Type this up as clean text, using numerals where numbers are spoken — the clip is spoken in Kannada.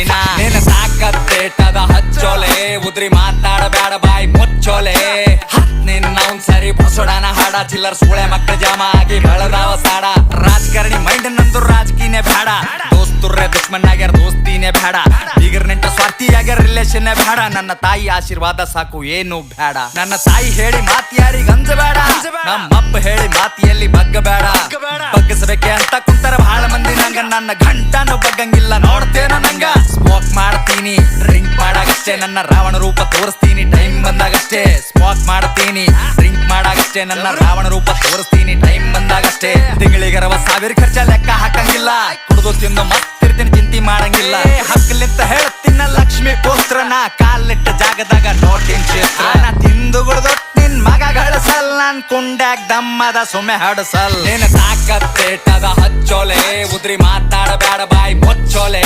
ಗಾಡಿನ ನಿನ್ನ ತಾಕತ್ತೇಟದ ಹಚ್ಚೋಲೆ ಉದ್ರಿ ಮಾತಾಡಬೇಡ ಬಾಯಿ ಮುಚ್ಚೋಲೆ ನಿನ್ನ ಅವ್ನ್ ಸರಿ ಬಸೋಡನ ಹಾಡ ಚಿಲ್ಲರ್ ಸೂಳೆ ಮಕ್ಕಳ ಜಾಮ ಆಗಿ ಬೆಳದಾವ ಸಾಡ ರಾಜಕಾರಣಿ ಮೈಂಡ್ ನಂದು ರಾಜಕೀಯನೇ ಬೇಡ ದೋಸ್ತುರ್ರೆ ದುಶ್ಮನ್ ಆಗ್ಯಾರ ದೋಸ್ತಿನೇ ಬೇಡ ಬೀಗರ್ ನೆಂಟ ಸ್ವಾರ್ಥಿ ಆಗ್ಯಾರ ರಿಲೇಷನ್ ಬೇಡ ನನ್ನ ತಾಯಿ ಆಶೀರ್ವಾದ ಸಾಕು ಏನು ಬೇಡ ನನ್ನ ತಾಯಿ ಹೇಳಿ ಮಾತಿ ಯಾರಿಗ ಅಂಜಬೇಡ ನಮ್ಮಪ್ಪ ಹೇಳಿ ಮಾತಿಯಲ್ಲಿ ಬಗ್ಗಬೇಡ ಬಗ್ಗಿಸಬೇಕೆ ಅಂತ ಕುಂತರ ಬಹಳ ಮಂದಿ ನಂಗ ನನ್ನ ಗಂಟನು ಬಗ್ಗಂಗಿಲ್ಲ ನೋಡ್ತೇನ ನಂಗ ಸ್ಮೋಕ್ ಮಾಡ್ತೀನಿ ಡ್ರಿಂಕ್ ಮಾಡಾಗಷ್ಟೇ ನನ್ನ ರಾವಣ ರೂಪ ತೋರಿಸ್ತೀನಿ ಟೈಮ್ ಬಂದಾಗಷ್ಟೇ ಸ್ಮೋಕ್ ಮಾಡ್ತೀನಿ ಡ್ರಿಂಕ್ ಮಾಡಾಗಷ್ಟೇ ನನ್ನ ರಾವಣ ರೂಪ ತೋರಿಸ್ತೀನಿ ಟೈಮ್ ಬಂದಾಗಷ್ಟೇ ತಿಂಗಳಿಗರವ ಸಾವಿರ ಖರ್ಚ ಲೆಕ್ಕ ಹಾಕಂಗಿಲ್ಲ ಕುಡಿದು ತಿಂದು ಮತ್ತಿರ್ತೀನಿ ಚಿಂತೆ ಮಾಡಂಗಿಲ್ಲ ಹಕ್ಕಲಿಂತ ಹೇಳ್ತೀನ ಲಕ್ಷ್ಮಿ ಪುತ್ರನ ಕಾಲಿಟ್ಟ ಜಾಗದಾಗ ನೋಟಿನ್ ಕ್ಷೇತ್ರ ನಾ ತಿಂದು ಗುಡ್ದು ನಿನ್ ಮಗ ಗಳಿಸಲ್ ನನ್ ಕುಂಡ್ಯಾಗ ದಮ್ಮದ ಸುಮ್ಮೆ ಹಡಸಲ್ ನಿನ್ನ ತಾಕತ್ತೇಟದ ಹಚ್ಚೋಲೆ ಉದ್ರಿ ಮಾತಾಡಬೇಡ ಬಾಯಿ ಮುಚ್ಚೋಲೆ